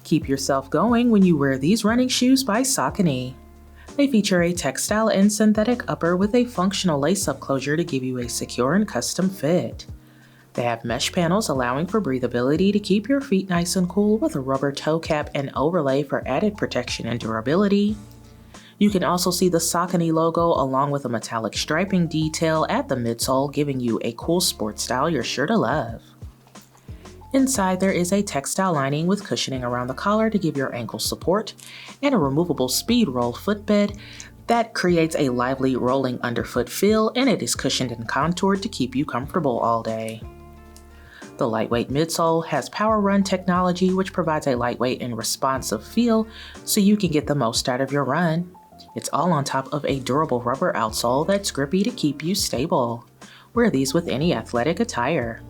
Keep yourself going when you wear these running shoes by Saucony. They feature a textile and synthetic upper with a functional lace-up closure to give you a secure and custom fit. They have mesh panels allowing for breathability to keep your feet nice and cool with a rubber toe cap and overlay for added protection and durability. You can also see the Saucony logo along with a metallic striping detail at the midsole, giving you a cool sport style you're sure to love. Inside there is a textile lining with cushioning around the collar to give your ankle support, and a removable SPEEDROLL footbed that creates a lively rolling underfoot feel, and it is cushioned and contoured to keep you comfortable all day. The lightweight midsole has PWRRUN technology, which provides a lightweight and responsive feel so you can get the most out of your run. It's all on top of a durable rubber outsole that's grippy to keep you stable. Wear these with any athletic attire.